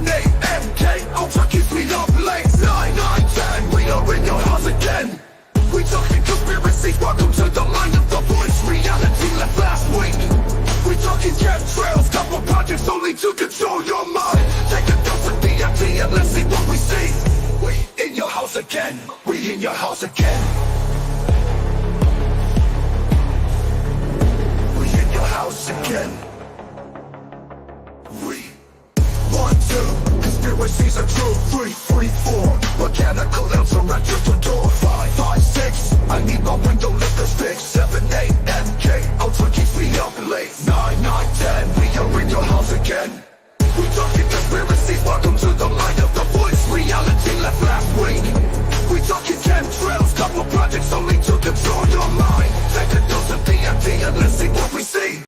MK, Ultra keeps me up late. 9, 9, 10, we are in your house again. We talking conspiracies, welcome to the line of the voice. Reality left last week. We talking chemtrails, couple projects only to control your mind. Take a dose of DMT and let's see what we see. We in your house again, we in your house again. We in your house again. We 1, 2, conspiracies are true. 3, 4, mechanical elves are at your door. 5, 5, 6, I need my window lifters fixed. 7, 8, MK, Ultra keeps me up late. 9, 9, 10, we are in your house again. We talking conspiracies, welcome to the line of the voice. Reality left last week. We talking chemtrails, couple projects only to control your mind. Take a dose of DMT and let's see what we see.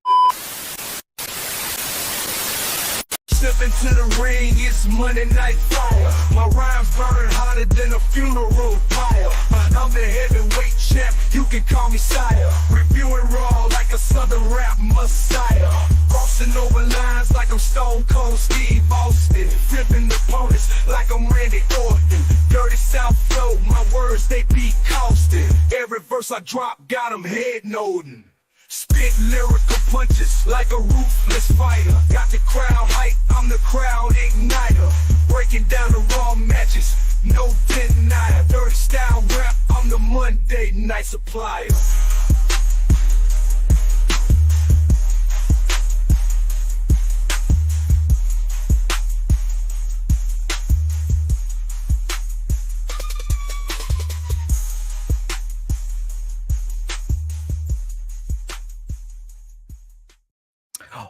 Step into the ring, it's Monday Night Fire. My rhymes burn hotter than a funeral pyre. I'm the heavyweight champ, you can call me sire. Reviewing raw like a southern rap messiah. Crossing over lines like I'm Stone Cold Steve Austin. Flipping opponents like I'm Randy Orton. Dirty South flow, my words they be costing. Every verse I drop got them head nodding. Spit lyrical punches like a ruthless fighter. Got the crowd hype, I'm the crowd igniter. Breaking down the raw matches, no denier. Dirty style rap, I'm the Monday night supplier.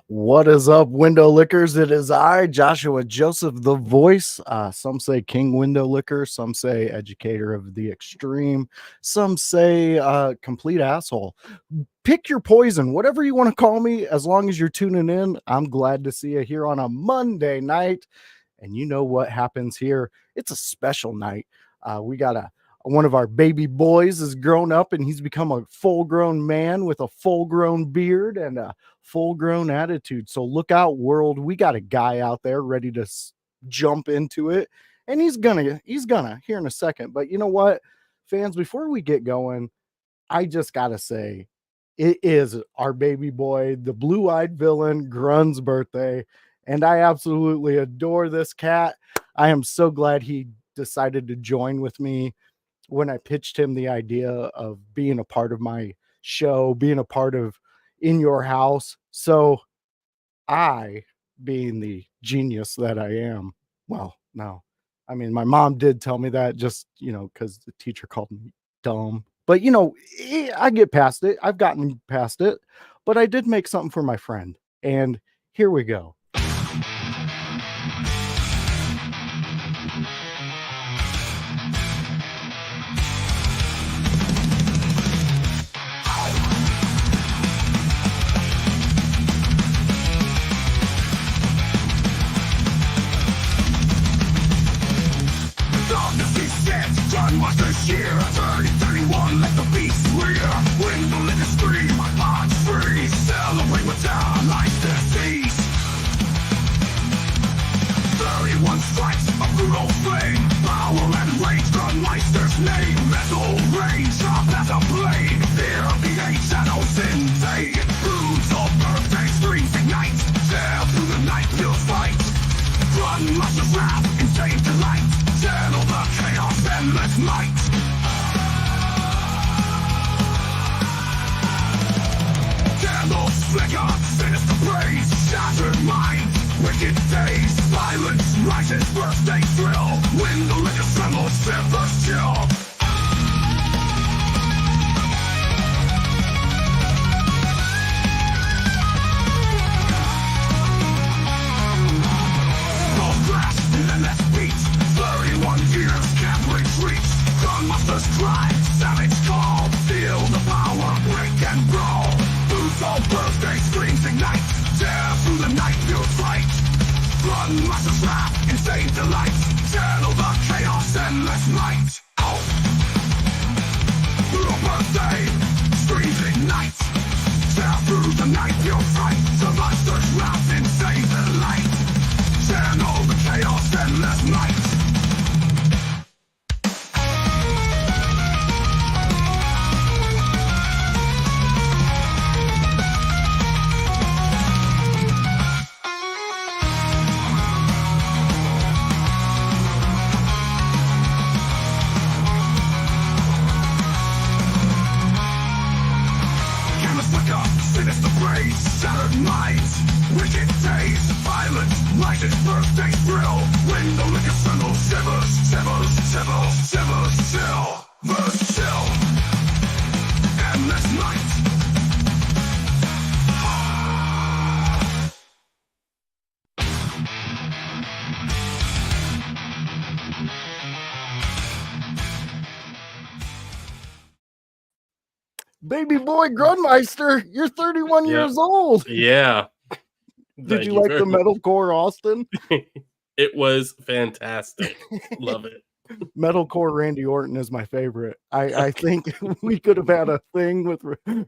What is up, window lickers? It is I, Joshua Joseph, the voice. Some say King Window Licker, some say educator of the extreme, some say complete asshole. Pick your poison, whatever you want to call me, as long as you're tuning in. I'm glad to see you here on a Monday night. And you know what happens here? It's a special night. We got one of our baby boys has grown up and he's become a full-grown man with a full-grown beard and a full-grown attitude. So look out, world. We got a guy out there ready to jump into it, and he's gonna here in a second. But you know what, fans, before we get going, I just gotta say it is our baby boy, the blue-eyed villain, Grun's birthday, and I absolutely adore this cat. I am so glad he decided to join with me when I pitched him the idea of being a part of my show, being a part of In Your House. So I, being the genius that I am, well, no, I mean, my mom did tell me that just, because the teacher called me dumb, but I get past it. I've gotten past it, but I did make something for my friend, and here we go. This year, 30-31, let the beast rear. Window in the stream, my heart's free. Celebrate with our life disease. 31 strikes, a brutal flame. Power and rage, GRUNMEISTER's name. Metal rage, sharp as a blade. Fear of the eight shadows invade. Brutal birthday streams ignite. Tear through the night, feel fight. GRUNMEISTER's wrath, insane delight. Channel the chaos, endless might. Candles flicker, sinister praise. Shattered minds, wicked days. Violence rises, birthday thrill. Window licker trembles, shivers chill. Let's beat. 31 years can't retreat. GRUNMEISTER's cry, savage call. Feel the power, break and brawl. Brutal birthday screams ignite. Tear through the night, feel fright. GRUNMEISTER's wrath, insane delight. Channel the chaos, endless might. Oh. Brutal birthday, screams ignite. Tear through the night, feel fright. The monster's wrath, insane delight. Channel the chaos. endless night. Sinister brains, shattered minds, wicked days, violent, lighted birthday thrill. When the liquor symbol shivers, shivers, shivers, shivers, chill, verse chill. Endless night. Baby boy Grunmeister, you're 31 years old. Yeah. Did you like the metalcore Austin? It was fantastic. Love it. Metalcore Randy Orton is my favorite. I think we could have had a thing with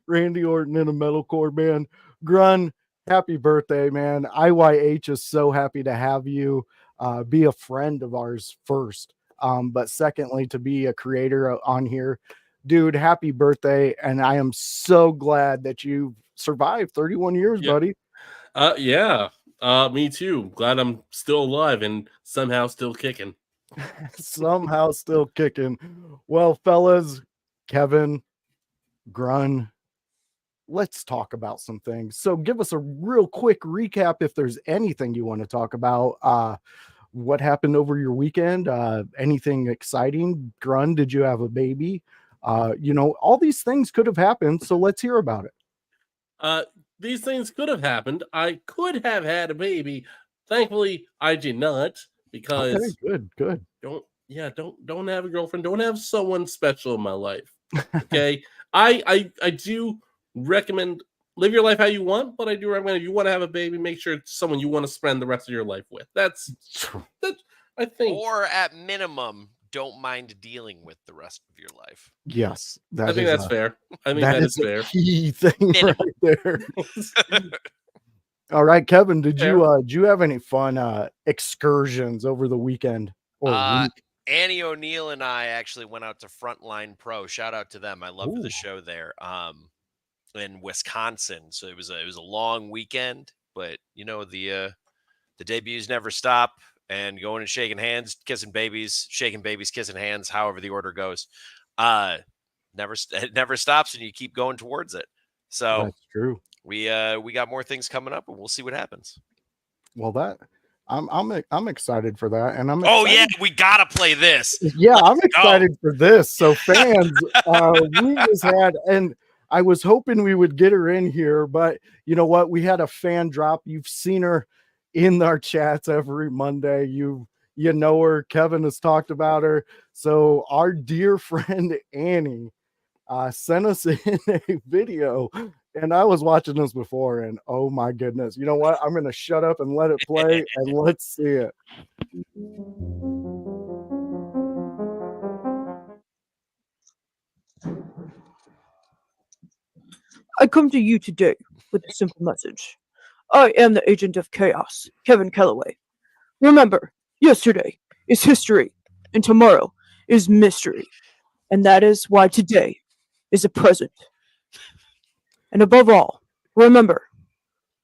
Randy Orton in a metalcore band. Grun, happy birthday, man. IYH is so happy to have you be a friend of ours first. But secondly, to be a creator on here. Dude, happy birthday. And I am so glad that you survived 31 years, buddy. Yeah. Me too. Glad I'm still alive and somehow still kicking. Somehow still kicking. Well, fellas, Kevin, Grun, let's talk about some things. So give us a real quick recap if there's anything you want to talk about. What happened over your weekend? Anything exciting? Grun, did you have a baby? All these things could have happened, so let's hear about it. These things could have happened. I could have had a baby. Thankfully, I did not, because good. Don't have a girlfriend. Don't have someone special in my life. Okay. I do recommend live your life how you want, but I do recommend if you want to have a baby, make sure it's someone you want to spend the rest of your life with. That's I think. Or at minimum, don't mind dealing with the rest of your life. Yes, I think that's fair. I think that is fair. Key thing right there. All right, Kevin, did you have any fun excursions over the weekend or week? Annie O'Neill and I actually went out to Frontline Pro. Shout out to them. I loved the show there in Wisconsin. So it was a long weekend, but the debuts never stop. And going and shaking hands, kissing babies, kissing hands, however the order goes. It never stops, and you keep going towards it. So that's true. We got more things coming up, and we'll see what happens. Well, I'm excited for that, and we gotta play this. Yeah, I'm excited for this. So fans, we just had, and I was hoping we would get her in here, but you know what? We had a fan drop. You've seen her in our chats every Monday. You know her. Kevin has talked about her. So our dear friend Annie sent us in a video, and I was watching this before, and oh my goodness, you know what? I'm going to shut up and let it play, and let's see it. I come to you today with a simple message. I am the agent of chaos, Kevin Calloway. Remember, yesterday is history, and tomorrow is mystery. And that is why today is a present. And above all, remember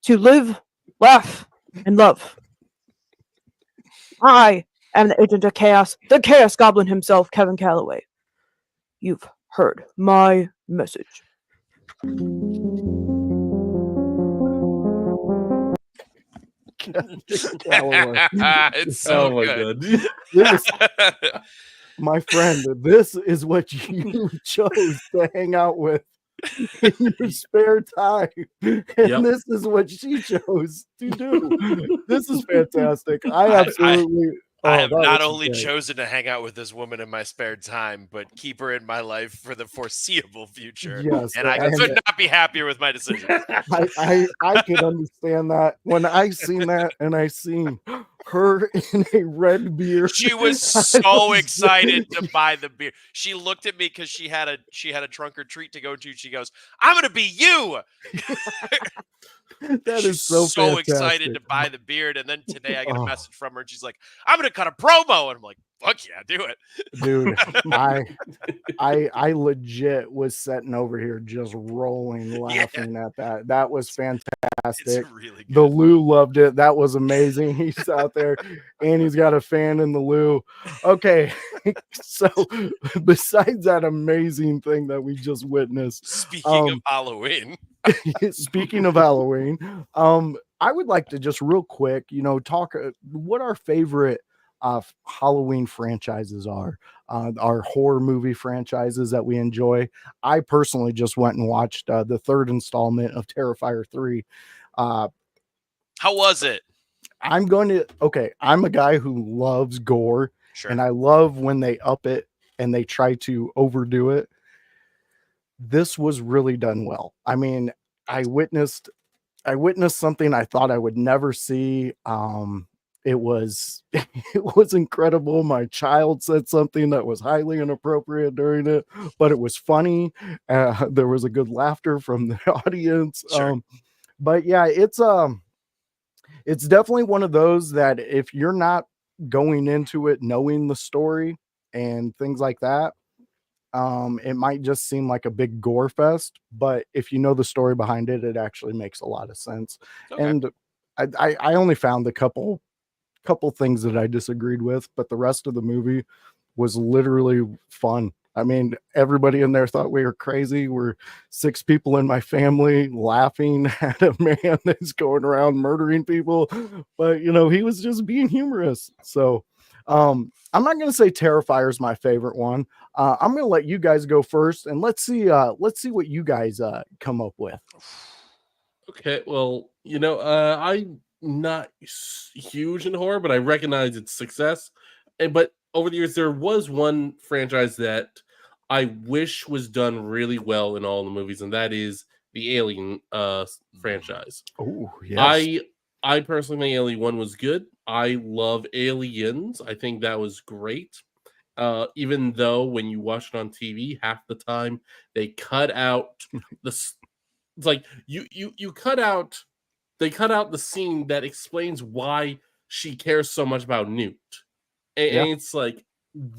to live, laugh, and love. I am the agent of chaos, the chaos goblin himself, Kevin Calloway. You've heard my message. It's so good. My friend, this is what you chose to hang out with in your spare time, and this is what she chose to do. This is fantastic. I have not only chosen to hang out with this woman in my spare time, but keep her in my life for the foreseeable future. Yes, and I could not be happier with my decision. I can understand that. When I seen that and I seen her in a red beard. She was I so was excited to buy the beer. She looked at me because she had a trunk or treat to go to. She goes, "I'm gonna be you." That She's is so excited fantastic. to buy the beard. And then today I get a Oh. message from her and she's like, "I'm gonna cut a promo." And I'm like, "Fuck yeah, do it." Dude, I legit was sitting over here just rolling laughing at that. That was fantastic. It's really good. The Lou loved it. That was amazing. He's out there and he's got a fan in the Lou. Okay. So besides that amazing thing that we just witnessed, Speaking of Halloween. speaking of Halloween, I would like to just real quick, talk what our favorite Halloween franchises are, our horror movie franchises that we enjoy. I personally just went and watched the third installment of Terrifier 3. How was it? I'm a guy who loves gore, Sure. and I love when they up it and they try to overdo it. This was really done well. I mean, I witnessed something I thought I would never see. It was incredible. My child said something that was highly inappropriate during it, but it was funny. There was a good laughter from the audience. Sure. But yeah, it's definitely one of those that if you're not going into it knowing the story and things like that, it might just seem like a big gore fest, but if you know the story behind it, it actually makes a lot of sense. Okay. And I only found a couple things that I disagreed with, but the rest of the movie was literally fun. I mean, everybody in there thought we were crazy. We're 6 people in my family laughing at a man that's going around murdering people, but he was just being humorous. So I'm not going to say Terrifier is my favorite one. I'm going to let you guys go first, and let's see what you guys come up with. Okay, well, I'm not huge in horror, but I recognize its success. But over the years, there was one franchise that I wish was done really well in all the movies, and that is the Alien franchise. Oh, yes. I personally think Alien 1 was good. I love Aliens. I think that was great. Even though when you watch it on TV, half the time they cut out it's like you cut out they cut out the scene that explains why she cares so much about Newt. And it's like,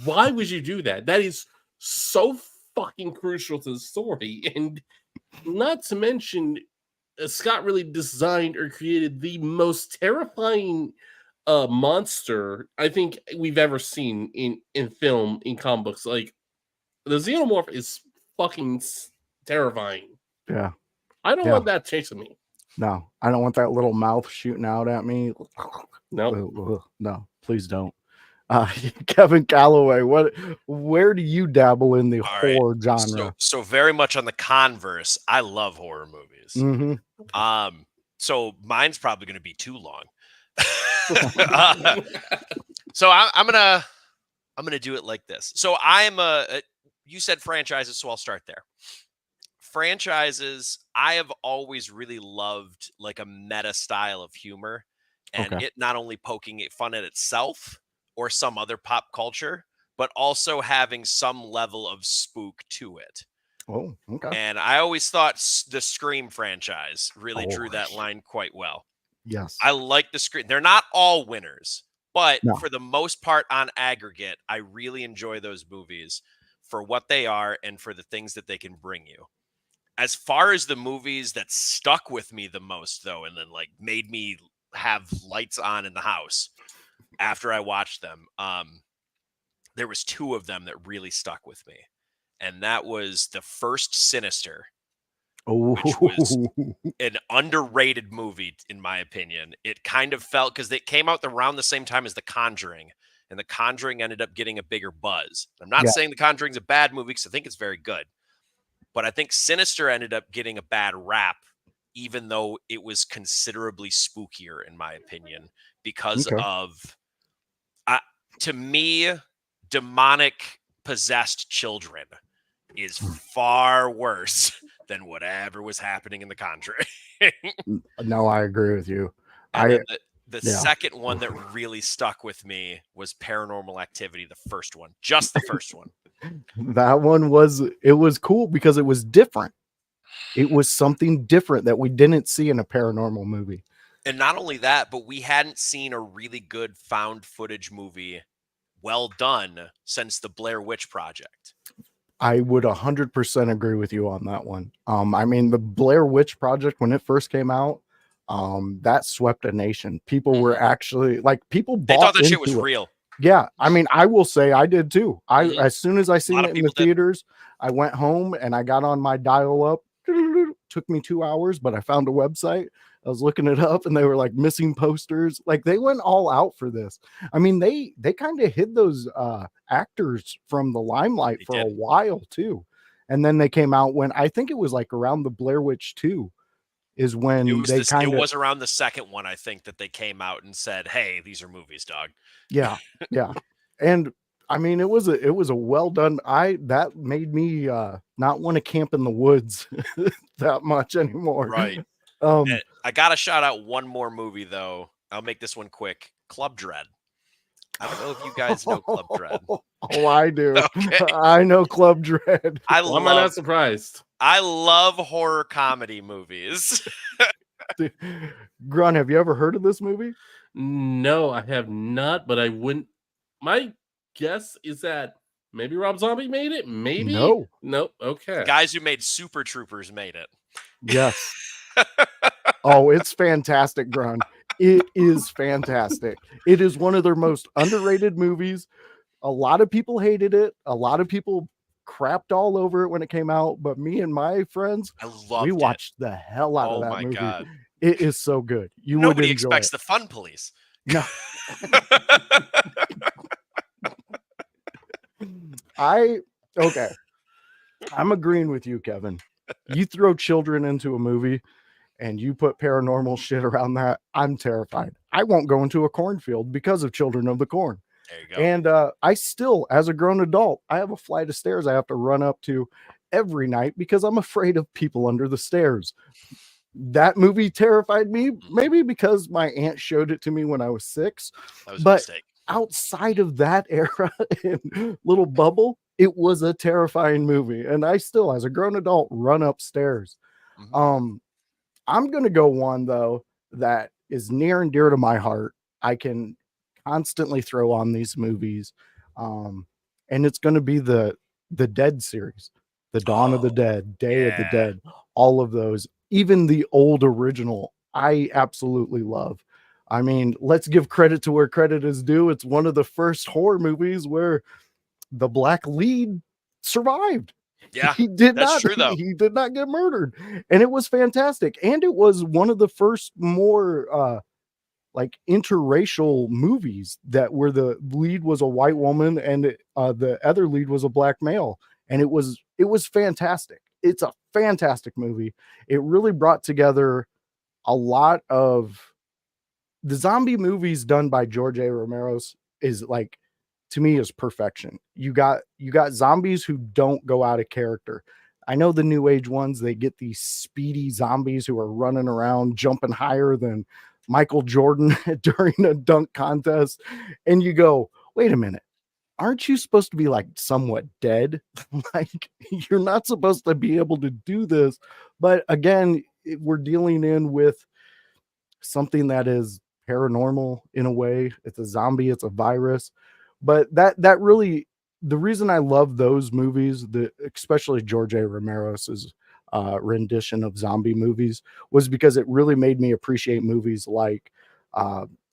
why would you do that? That is so fucking crucial to the story. And not to mention, Scott really designed or created the most terrifying monster I think we've ever seen in film, in comic books. Like, the Xenomorph is fucking terrifying. Yeah. I don't want that chasing me. No, I don't want that little mouth shooting out at me. No. No, please don't. Kevin Calloway, where do you dabble in the horror genre? So very much on the converse, I love horror movies. Mm-hmm. So mine's probably going to be too long. So I'm gonna do it like this. So you said franchises, so I'll start there. Franchises, I have always really loved like a meta style of humor, and it not only poking fun at itself or some other pop culture, but also having some level of spook to it. Oh, okay. And I always thought the Scream franchise really drew that line quite well. Yes. I like the Scream. They're not all winners, but for the most part on aggregate, I really enjoy those movies for what they are and for the things that they can bring you. As far as the movies that stuck with me the most, though, and then like made me have lights on in the house after I watched them, there was 2 of them that really stuck with me. And that was the first Sinister, which was an underrated movie, in my opinion. It kind of felt, because it came out around the same time as The Conjuring, and The Conjuring ended up getting a bigger buzz. I'm not saying The Conjuring's a bad movie, because I think it's very good. But I think Sinister ended up getting a bad rap, even though it was considerably spookier, in my opinion, because of, to me, demonic possessed children is far worse than whatever was happening in The Conjuring. No, I agree with you. The Yeah. second one that really stuck with me was Paranormal Activity, the first one, just the first one. That one was cool because it was different. It was something different that we didn't see in a paranormal movie. And not only that, but we hadn't seen a really good found footage movie well done since the Blair Witch Project. I would 100% agree with you on that one. I mean, the Blair Witch Project, when it first came out, that swept a nation. People were actually like, people They bought thought that into shit was it. real. Yeah, I mean, I will say I did too. As soon as I seen lot it of in the people did. theaters, I went home and I got on my dial up. Took me 2 hours, but I found a website. I was looking it up and they were like missing posters. Like they went all out for this. I mean, they kind of hid those actors from the limelight for a while too. And then they came out when I think it was like around the Blair Witch 2 is when It was around the second one, I think, that they came out and said, "Hey, these are movies, dog." Yeah, yeah. And I mean, it was a well done. That made me not want to camp in the woods that much anymore. Right. I gotta shout out one more movie though. I'll make this one quick. Club Dread. I don't know if you guys know Club Dread. Oh, I do. Okay. I know Club Dread. Why am I not surprised? I love horror comedy movies. Grun, have you ever heard of this movie? No, I have not, but I wouldn't. My guess is that maybe Rob Zombie made it. Maybe No. Nope. Okay. Guys who made Super Troopers made it. Yes. Oh, it's fantastic, Grun. It is fantastic. It is one of their most underrated movies. A lot of people hated it. A lot of people crapped all over it when it came out, but me and my friends, we watched the hell out of that movie. God. It is so good. Nobody expects the Fun Police. No. Okay. I'm agreeing with you, Kevin. You throw children into a movie and you put paranormal shit around that, I'm terrified. I won't go into a cornfield because of Children of the Corn. There you go. And I still, as a grown adult, I have a flight of stairs I have to run up to every night because I'm afraid of people under the stairs. That movie terrified me, maybe because my aunt showed it to me when I was 6. That was a but mistake. Outside of that era and little bubble, it was a terrifying movie. And I still, as a grown adult, run upstairs. I'm going to go one, though, that is near and dear to my heart. I can constantly throw on these movies. And it's going to be the Dead series, the Dawn of the Dead, Day of the Dead, all of those, even the old original, I absolutely love. I mean, let's give credit to where credit is due. It's one of the first horror movies where the black lead survived. Yeah, he did that's true, though. He did not get murdered, and it was fantastic. And it was one of the first more like interracial movies that where the lead was a white woman and the other lead was a black male, and it was fantastic. It's a fantastic movie. It really brought together a lot of the zombie movies done by George A. Romero's is like, to me, is perfection. You got zombies who don't go out of character. I know the new age ones, they get these speedy zombies who are running around, jumping higher than Michael Jordan during a dunk contest. And you go, wait a minute, aren't you supposed to be like somewhat dead? Like, you're not supposed to be able to do this. But again, we're dealing in with something that is paranormal in a way. It's a zombie, it's a virus. But that really, the reason I love those movies, especially George A. Romero's rendition of zombie movies, was because it really made me appreciate movies like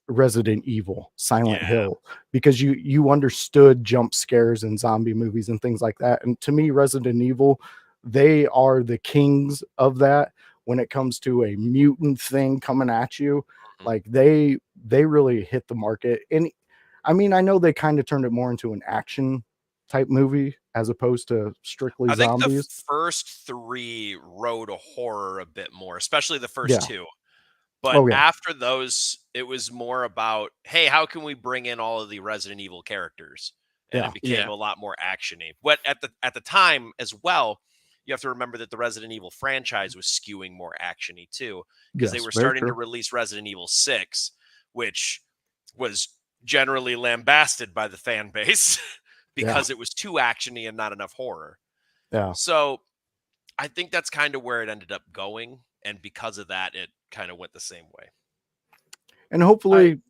Resident Evil, Silent Hill, because you understood jump scares in zombie movies and things like that. And to me, Resident Evil, they are the kings of that when it comes to a mutant thing coming at you. Like they really hit the market. And I mean, I know they kind of turned it more into an action type movie as opposed to strictly zombies. I think the first 3 rode a horror a bit more, especially the first 2. But after those, it was more about, hey, how can we bring in all of the Resident Evil characters? And it became a lot more action-y. But at the time as well, you have to remember that the Resident Evil franchise was skewing more action-y too, because they were starting to release Resident Evil 6, which was generally lambasted by the fan base because it was too actiony and not enough horror. Yeah. So I think that's kind of where it ended up going. And because of that, it kind of went the same way. And hopefully,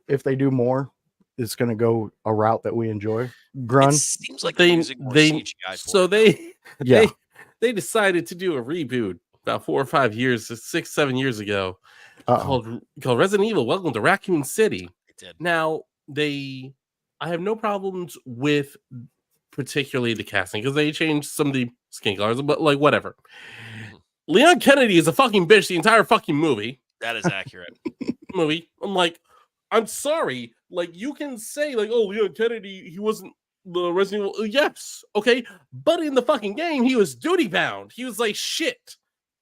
if they do more, it's going to go a route that we enjoy. It seems like they're using more CGI for so it, they decided to do a reboot about 4 or 5 years, 6, 7 years ago, called Resident Evil: Welcome to Raccoon City. It did. Now I have no problems with particularly the casting because they changed some of the skin colors, but like whatever. Leon Kennedy is a fucking bitch the entire fucking movie. That is accurate. I'm like, I'm sorry. Like, you can say, like, oh, Leon Kennedy, he wasn't the Resident Evil. Yes, okay. But in the fucking game, he was duty bound. He was like, shit.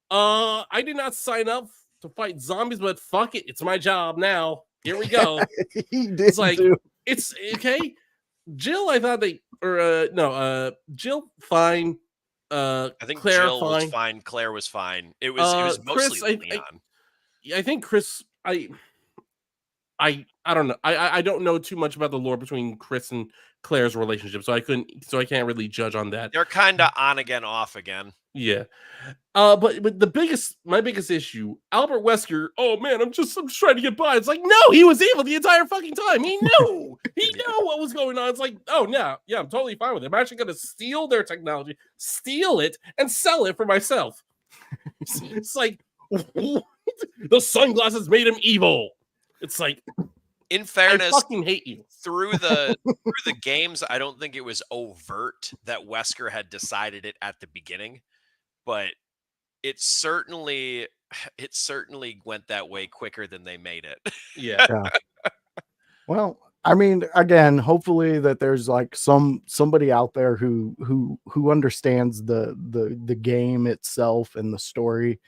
I did not sign up to fight zombies, but fuck it. It's my job now. Here we go. He did. It's like, it's okay. Jill, I thought Jill, fine. I think Claire, Jill was fine. Claire was fine. It was mostly Chris, Leon. I think Chris, I don't know. I don't know too much about the lore between Chris and Claire's relationship, so I can't really judge on that. They're kind of on again, off again. Yeah. But my biggest issue, Albert Wesker, oh man, I'm just trying to get by. It's like, no, he was evil the entire fucking time. He knew. He knew what was going on. It's like, oh no, yeah, I'm totally fine with it. I'm actually gonna steal their technology, steal it, and sell it for myself. It's like the sunglasses made him evil. It's like, in fairness, I fucking hate you. Through the games, I don't think it was overt that Wesker had decided it at the beginning, but it certainly went that way quicker than they made it. Yeah. Well, I mean, again, hopefully that there's like somebody out there who understands the game itself and the story,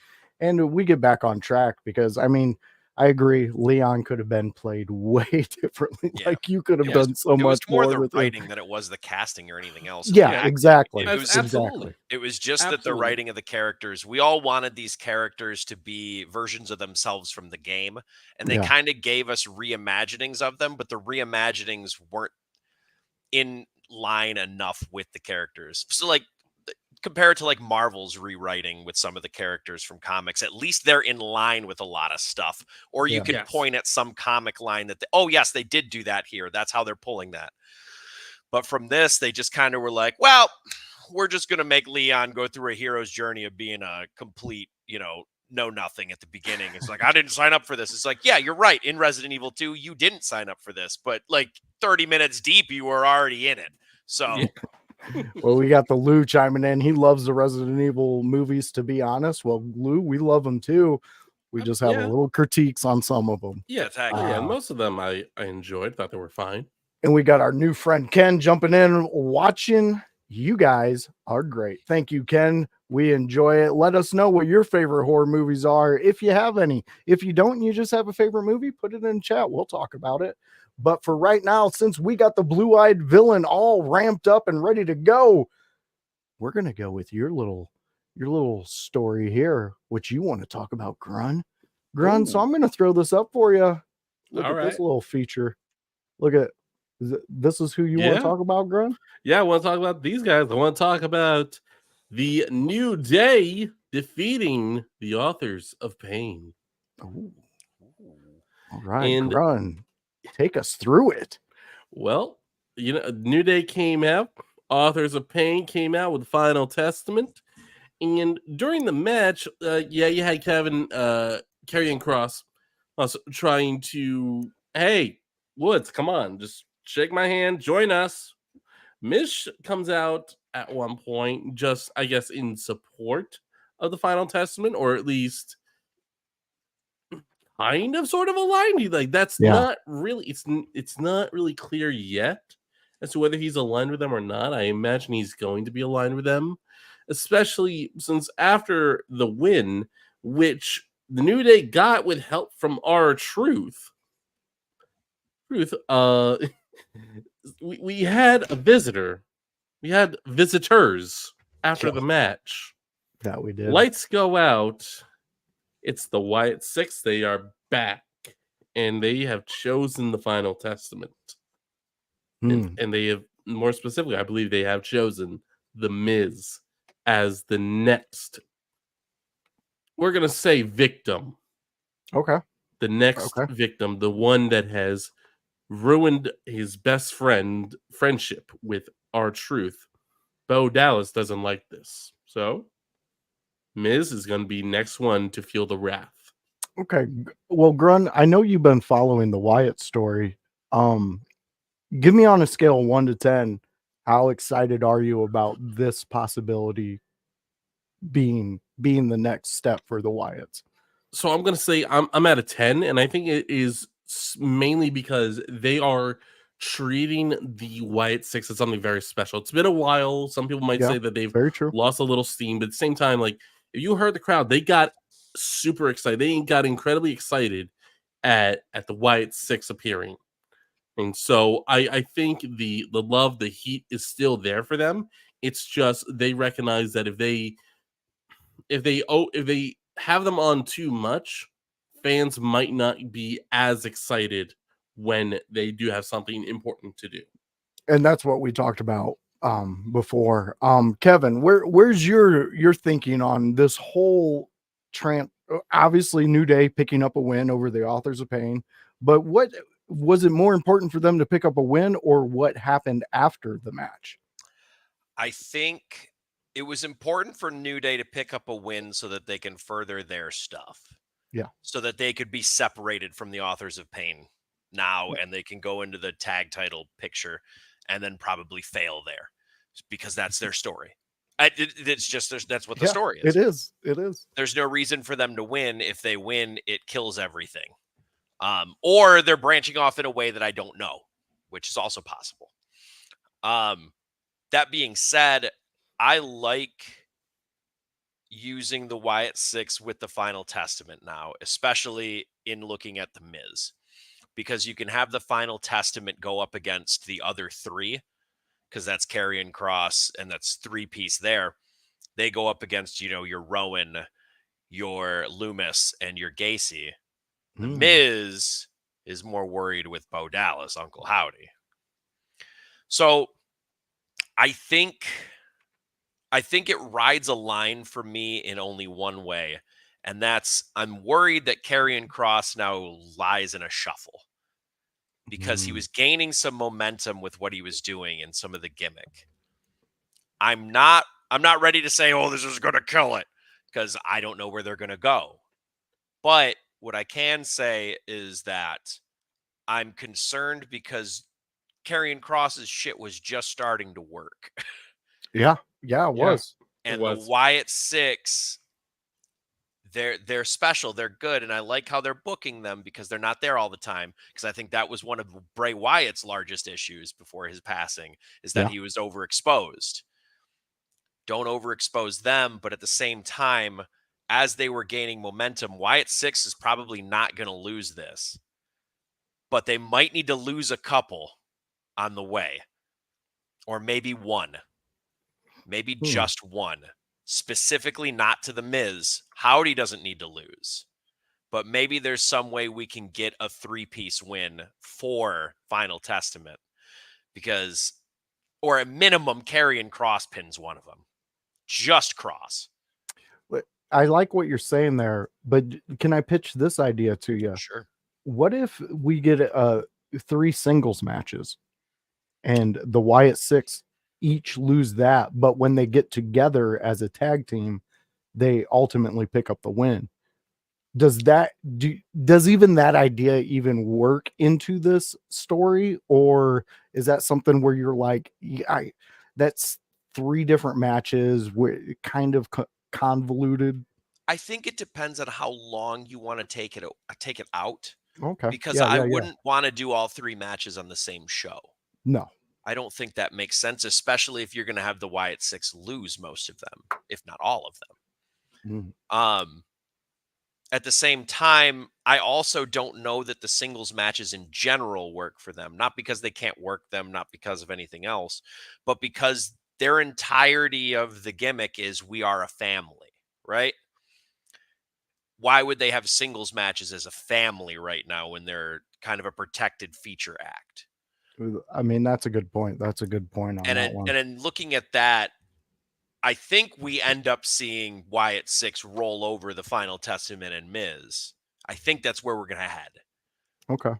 and we get back on track, because I mean, I agree, Leon could have been played way differently. Yeah. Like, you could have done so much more the with writing than it was the casting or anything else. Yeah, exactly. It was Absolutely. It was just that the writing of the characters, we all wanted these characters to be versions of themselves from the game, and they kind of gave us reimaginings of them, but the reimaginings weren't in line enough with the characters. So like, compared to like Marvel's rewriting with some of the characters from comics, at least they're in line with a lot of stuff. Or you can point at some comic line that, oh yes, they did do that here. That's how they're pulling that. But from this, they just kind of were like, well, we're just going to make Leon go through a hero's journey of being a complete, know nothing at the beginning. It's like, I didn't sign up for this. It's like, yeah, you're right. In Resident Evil 2, you didn't sign up for this, but like 30 minutes deep, you were already in it. So... Yeah. Well, we got the Lou chiming in. He loves the Resident Evil movies, to be honest. Well, Lou, we love them too. We just have a little critiques on some of them. Yeah, most of them I enjoyed. Thought they were fine. And we got our new friend Ken jumping in, watching. You guys are great. Thank you, Ken. We enjoy it. Let us know what your favorite horror movies are, if you have any. If you don't, and you just have a favorite movie, put it in chat. We'll talk about it. But for right now, since we got the blue-eyed villain all ramped up and ready to go, we're going to go with your little story here, which you want to talk about, Grun. Ooh. So I'm going to throw this up for you. Look at this little feature. Look at this. Is who you want to talk about, Grun? Yeah, I want to talk about these guys. I want to talk about the New Day defeating the Authors of Pain. Ooh. All right, and Grun. Take us through it. Well, New Day came out. Authors of Pain came out with Final Testament. And during the match, you had Kevin, Karrion Kross also trying to, hey, Woods, come on, just shake my hand, join us. Mish comes out at one point, just, I guess, in support of the Final Testament, or at least kind of sort of aligned. Like, that's not really, it's not really clear yet as to whether he's aligned with them or not. I imagine he's going to be aligned with them, especially since after the win, which the New Day got with help from R-Truth, we had a visitor. We had visitors after the match. That we did. Lights go out. It's the Wyatt Six. They are back and they have chosen the Final Testament. Hmm. And they have, more specifically, I believe they have chosen The Miz as the next, we're going to say, victim. Okay. The next Okay. victim, the one that has ruined his best friendship with R-Truth. Bo Dallas doesn't like this. So, Miz is going to be next one to feel the wrath. Okay. Well, Grun, I know you've been following the Wyatt story. Give me on a scale of 1 to 10, how excited are you about this possibility being the next step for the Wyatts? So I'm going to say I'm at a 10, and I think it is mainly because they are treating the Wyatt Six as something very special. It's been a while. Some people might Yeah, say that they've very true. lost a little steam, but at the same time, like, if you heard the crowd, they got super excited. They got incredibly excited at the Wyatt Six appearing. And so I think the love, the heat is still there for them. It's just they recognize that if they have them on too much, fans might not be as excited when they do have something important to do. And that's what we talked about before. Kevin, where's your thinking on this whole obviously New Day picking up a win over the Authors of Pain, but what was it more important for them to pick up a win, or what happened after the match? I think it was important for New Day to pick up a win so that they can further their stuff. Yeah. So that they could be separated from the Authors of Pain now, and they can go into the tag title picture and then probably fail there because that's their story. It's just, that's what the story is. It is. There's no reason for them to win. If they win, it kills everything. Or they're branching off in a way that I don't know, which is also possible. That being said, I like using the Wyatt Six with the Final Testament now, especially in looking at the Miz, because you can have the Final Testament go up against the other three, because that's Karrion Kross and that's three-piece there. They go up against, your Rowan, your Loomis, and your Gacy. The Miz is more worried with Bo Dallas, Uncle Howdy. So I think it rides a line for me in only one way, and that's I'm worried that Karrion Kross now lies in a shuffle because he was gaining some momentum with what he was doing and some of the gimmick. I'm not ready to say, oh, this is going to kill it, because I don't know where they're going to go. But what I can say is that I'm concerned because Karrion Kross's shit was just starting to work. Yeah, it was. And the Wyatt Six, they're special. They're good. And I like how they're booking them because they're not there all the time. Because I think that was one of Bray Wyatt's largest issues before his passing, is that he was overexposed. Don't overexpose them. But at the same time, as they were gaining momentum, Wyatt Six is probably not going to lose this. But they might need to lose a couple on the way. Or maybe one. Maybe just one. Specifically not to the Miz. Howdy doesn't need to lose. But maybe there's some way we can get a three-piece win for Final Testament. Because, or at minimum, Karrion Kross pins one of them. Just Kross. I like what you're saying there, but can I pitch this idea to you? Sure. What if we get 3 singles matches and the Wyatt Six each lose that, but when they get together as a tag team, they ultimately pick up the win? Does even that idea even work into this story, or is that something where you're like, that's 3 different matches where kind of convoluted? I think it depends on how long you want to take it out. Okay. Because I wouldn't want to do all 3 matches on the same show. No. I don't think that makes sense, especially if you're going to have the Wyatt Six lose most of them, if not all of them. At the same time, I also don't know that the singles matches in general work for them. Not because they can't work them, not because of anything else, but because their entirety of the gimmick is we are a family, right? why would they have singles matches as a family right now when they're kind of a protected feature act? I mean, that's a good point. That's a good point on that one. And then looking at that, I think we end up seeing Wyatt Six roll over the Final Testament and Miz. I think that's where we're gonna head. Okay.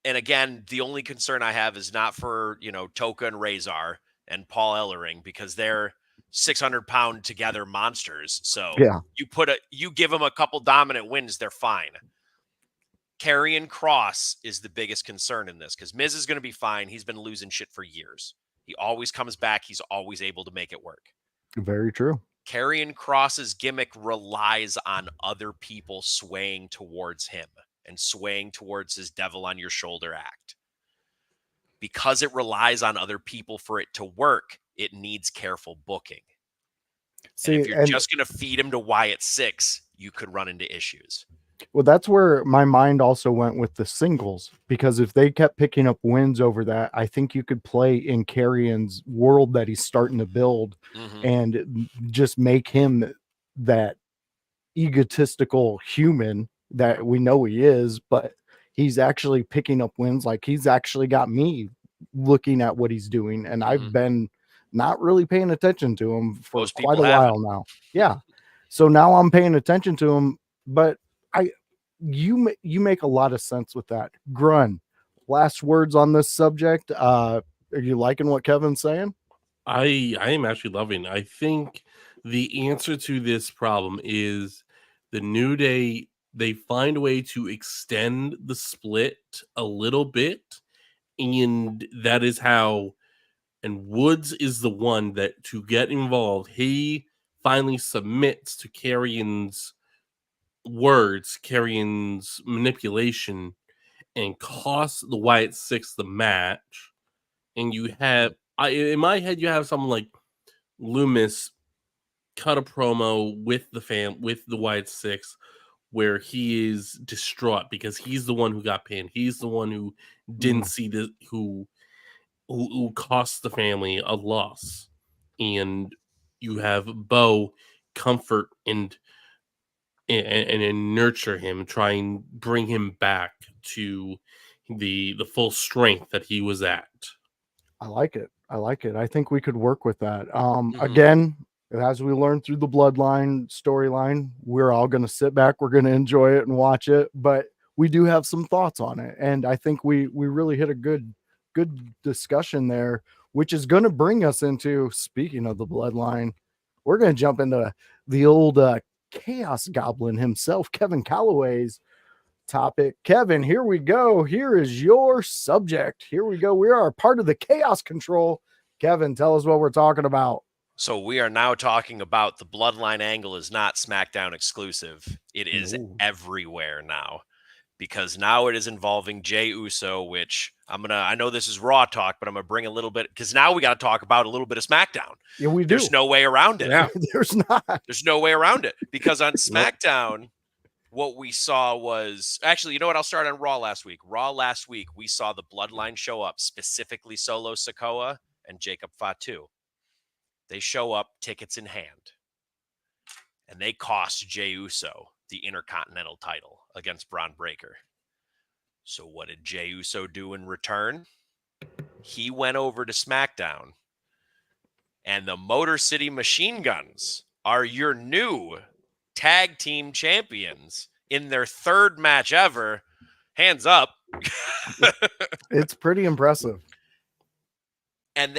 And again, the only concern I have is not for, Toka and Razor and Paul Ellering, because they're 600-pound together monsters. So Yeah. you give them a couple dominant wins, they're fine. Karrion Kross is the biggest concern in this, because Miz is going to be fine. He's been losing shit for years. He always comes back. He's always able to make it work. Very true. Karrion Kross's gimmick relies on other people swaying towards him and swaying towards his devil on your shoulder act. Because it relies on other people for it to work, it needs careful booking. See, and if you're just going to feed him to Wyatt Six, you could run into issues. Well, that's where my mind also went with the singles, because if they kept picking up wins over that, I think you could play in Karrion's world that he's starting to build and just make him that egotistical human that we know he is, but he's actually picking up wins. Like, he's actually got me looking at what he's doing, and I've been not really paying attention to him for quite a while now. Yeah. So now I'm paying attention to him, but you make a lot of sense with that. Grun, last words on this subject. Are you liking what Kevin's saying? I am actually loving it. I think the answer to this problem is the New Day. They find a way to extend the split a little bit, and that is how. And Woods is the one that, to get involved, he finally submits to Karrion's words, Karrion's manipulation, and costs the Wyatt Six the match. And you have, in my head, you have someone like Loomis cut a promo with the Wyatt Six, where he is distraught because he's the one who got pinned. He's the one who didn't see this, who cost the family a loss. And you have Bo comfort and nurture him, try and bring him back to the full strength that he was at. I like it. I think we could work with that. Again, as we learn through the Bloodline storyline, we're all going to sit back, we're going to enjoy it and watch it, but we do have some thoughts on it. And I think we really hit a good discussion there, which is going to bring us into, speaking of the Bloodline, we're going to jump into the old Chaos Goblin himself, Kevin Calloway's topic. Kevin, here we go. Here is your subject. Here we go. We are part of the Chaos Control. Kevin, tell us what we're talking about. So we are now talking about the Bloodline angle is not SmackDown exclusive. It is everywhere now, because now it is involving Jey Uso, which I know this is Raw talk, but I'm going to bring a little bit, because now we got to talk about a little bit of SmackDown. Yeah, we do. There's no way around it. Yeah. There's not. There's no way around it, because on SmackDown, what we saw was, actually, you know what? I'll start on Raw last week. Raw last week, we saw the Bloodline show up, specifically Solo Sikoa and Jacob Fatu. They show up, tickets in hand, and they cost Jey Uso the Intercontinental title against Braun Breaker. So what did Jey Uso do in return? He went over to SmackDown, and the Motor City Machine Guns are your new tag team champions in their third match ever. Hands up. It's pretty impressive. And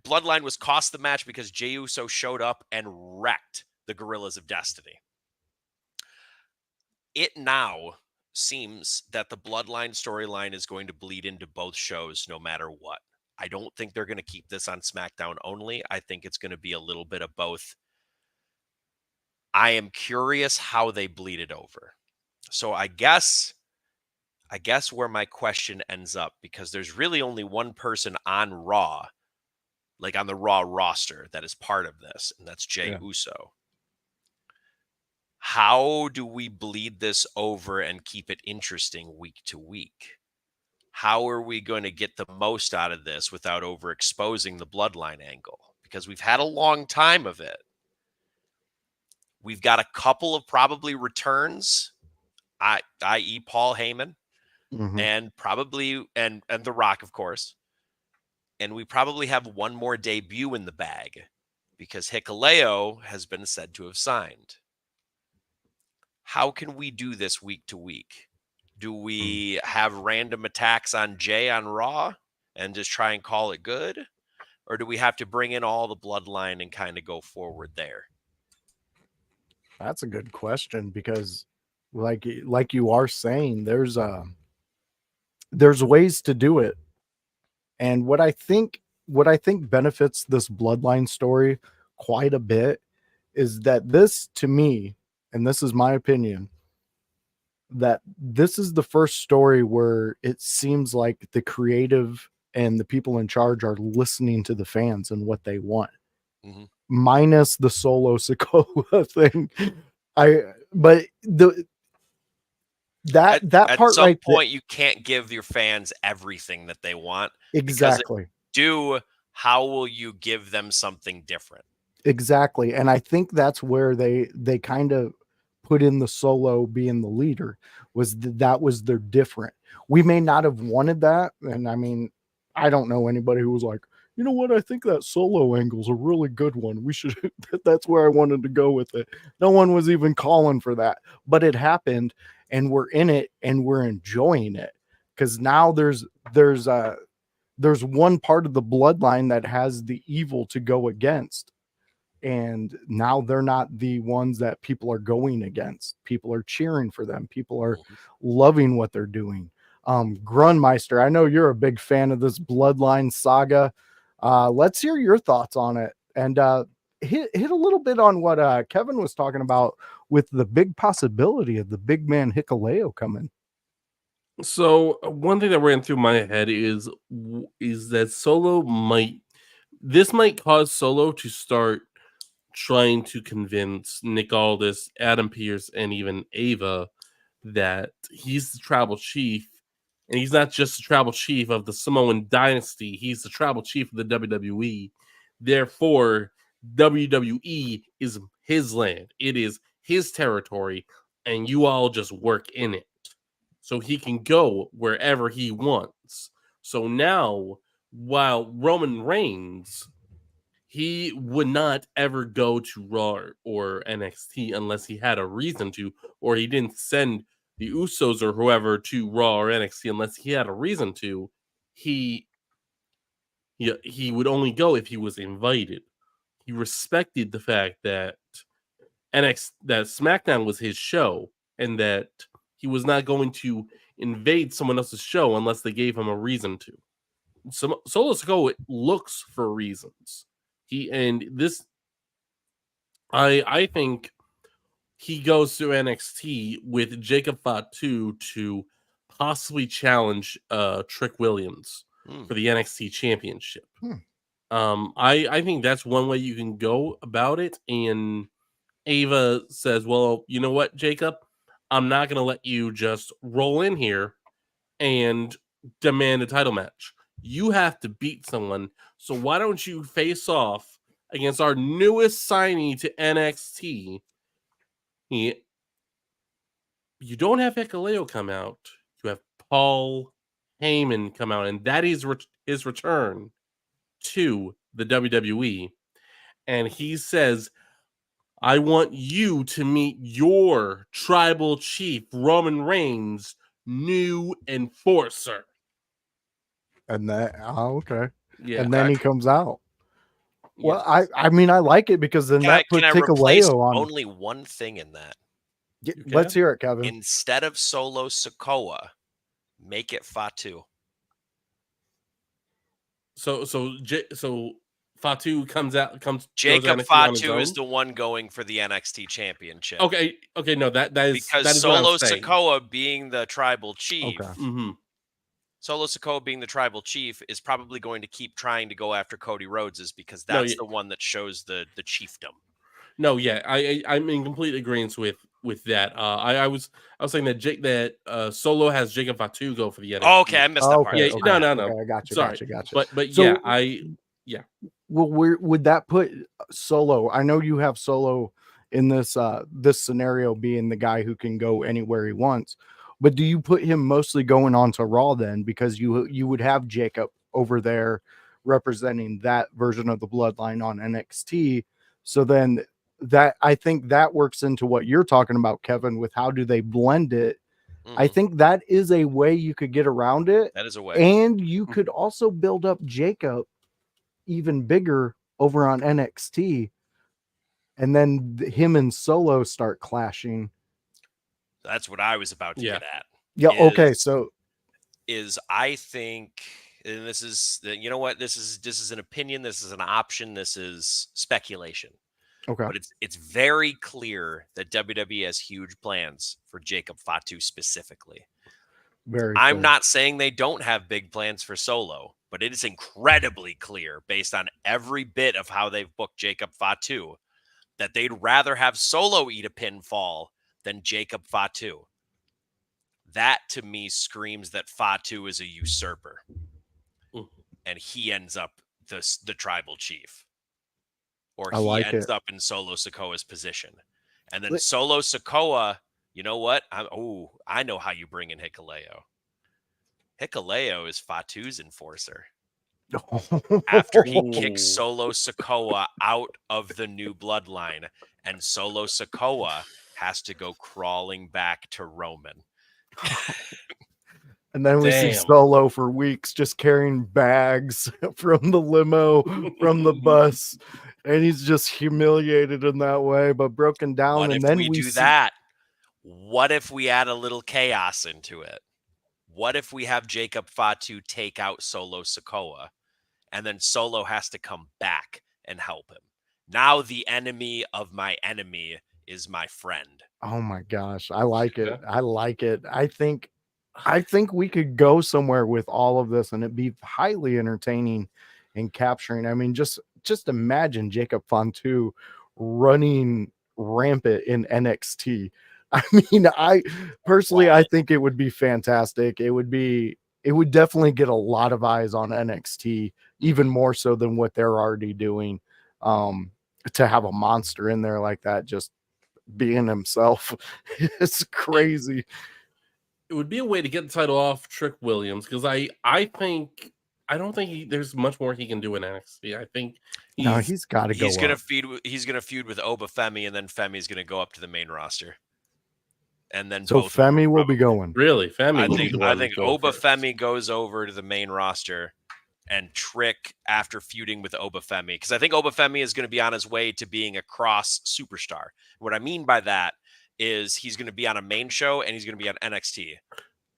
Bloodline was cost the match because Jey Uso showed up and wrecked the Guerrillas of Destiny. It now seems that the Bloodline storyline is going to bleed into both shows no matter what. I don't think they're going to keep this on SmackDown only. I think it's going to be a little bit of both. I am curious how they bleed it over. So I guess where my question ends up, because there's really only one person on Raw, like on the Raw roster, that is part of this, and that's Jey Uso. How do we bleed this over and keep it interesting week to week? How are we going to get the most out of this without overexposing the Bloodline angle? Because we've had a long time of it. We've got a couple of probably returns, i.e. Paul Heyman and probably and The Rock, of course. And we probably have one more debut in the bag because Hikuleo has been said to have signed. How can we do this week to week? Do we have random attacks on Jay on Raw and just try and call it good? Or do we have to bring in all the bloodline and kind of go forward there? That's a good question because like you are saying, there's ways to do it. And what I think benefits this bloodline story quite a bit is that this, to me, and this is my opinion, that this is the first story where it seems like the creative and the people in charge are listening to the fans and what they want. Minus the Solo Sikoa thing. That at part some right point you can't give your fans everything that they want. Exactly. How will you give them something different? Exactly. And I think that's where they kind of put in the Solo being the leader, was that was their different. We may not have wanted that. And I mean, I don't know anybody who was like, you know what, I think that Solo angle's a really good one. We should, that's where I wanted to go with it. No one was even calling for that, but it happened and we're in it and we're enjoying it. Cause now there's one part of the bloodline that has the evil to go against. And now they're not the ones that people are going against. People are cheering for them. People are loving what they're doing. GRUNMEISTER, I know you're a big fan of this bloodline saga. Let's hear your thoughts on it. And hit a little bit on what Kevin was talking about with the big possibility of the big man Hikuleo coming. So one thing that ran through my head is that Solo might cause Solo to start trying to convince Nick Aldis, Adam Pearce, and even Ava that he's the tribal chief, and he's not just the tribal chief of the Samoan dynasty, he's the tribal chief of the WWE. Therefore, WWE is his land. It is his territory, and you all just work in it. So he can go wherever he wants. So now, while Roman Reigns, he would not ever go to Raw or NXT unless he had a reason to, or he didn't send the Usos or whoever to Raw or NXT unless he had a reason to. He would only go if he was invited. He respected the fact that that SmackDown was his show and that he was not going to invade someone else's show unless they gave him a reason to. Solo Sikoa looks for reasons. I think he goes to NXT with Jacob Fatu to possibly challenge Trick Williams for the NXT championship. I think that's one way you can go about it. And Ava says, well, you know what, Jacob? I'm not going to let you just roll in here and demand a title match. You have to beat someone. So why don't you face off against our newest signee to NXT? You don't have Hikuleo come out. You have Paul Heyman come out, and that is his return to the WWE. And he says, I want you to meet your tribal chief, Roman Reigns' new enforcer. And that, okay. Yeah. And then he comes out. Well, Yes. I mean, I like it because then that puts Hikuleo on. Only one thing in that. Let's hear it, Kevin. Instead of Solo Sikoa, make it Fatu. So Fatu comes. Jacob Fatu is the one going for the NXT championship. Okay, no, that is because that is Solo Sikoa being the tribal chief. Okay. Solo Sikoa being the tribal chief is probably going to keep trying to go after Cody Rhodes, because that's the one that shows the chiefdom. No, yeah, I'm in complete agreement with that. I was saying that Solo has Jacob Fatu go for the NXT. Oh, okay, I missed that part. Yeah, okay, no. Okay, I got you. Sorry. Got you. But So, yeah, Well, would that put Solo? I know you have Solo in this scenario, being the guy who can go anywhere he wants. But do you put him mostly going on to Raw then, because you would have Jacob over there representing that version of the bloodline on NXT? So then that, I think that works into what you're talking about, Kevin, with how do they blend it. I think that is a way you could get around it. That is a way. And you could also build up Jacob even bigger over on NXT, and then him and Solo start clashing. That's what I was about to get at. Yeah. Okay. So I think, and this is, you know what, this is an opinion, this is an option, this is speculation. Okay. But it's very clear that WWE has huge plans for Jacob Fatu specifically. I'm not saying they don't have big plans for Solo, but it is incredibly clear based on every bit of how they've booked Jacob Fatu that they'd rather have Solo eat a pinfall than Jacob Fatu. That to me screams that Fatu is a usurper. And he ends up the tribal chief. Or he ends up in Solo Sikoa's position. And then Solo Sikoa, you know what? I know how you bring in Hikuleo. Hikuleo is Fatu's enforcer. After he kicks Solo Sikoa out of the new bloodline, and Solo Sikoa has to go crawling back to Roman. And then we see Solo for weeks just carrying bags from the limo, from the bus, and he's just humiliated in that way, but broken down. What and if then we do that? What if we add a little chaos into it? What if we have Jacob Fatu take out Solo Sikoa, and then Solo has to come back and help him? Now the enemy of my enemy is my friend. Oh my gosh, I like it. I like it. I think we could go somewhere with all of this, and it'd be highly entertaining and capturing. I mean, just imagine Jacob Fatu running rampant in NXT. I mean, I personally, I think it would be fantastic. It would definitely get a lot of eyes on NXT, even more so than what they're already doing. To have a monster in there like that, just being himself, it's crazy. It would be a way to get the title off Trick Williams, because I don't think there's much more he can do in NXT. I think he's got to go. He's gonna feud with Oba Femi, and then Femi's gonna go up to the main roster. And then so Femi will be going. Really, Femi. I think Oba Femi goes over to the main roster, and Trick, after feuding with Oba Femi, because I think Oba Femi is going to be on his way to being a cross superstar. What I mean by that is he's going to be on a main show and he's going to be on NXT.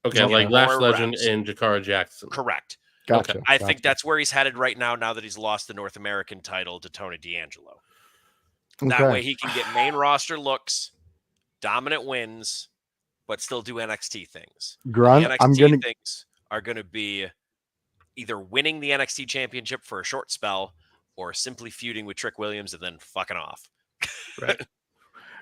Okay, like Lash Legend and Jakara Jackson. Correct. Gotcha. Okay. I think that's where he's headed right now that he's lost the North American title to Tony D'Angelo. That way he can get main roster looks, dominant wins, but still do NXT things. Grunt, the NXT things are going to be either winning the NXT championship for a short spell or simply feuding with Trick Williams and then fucking off. Right.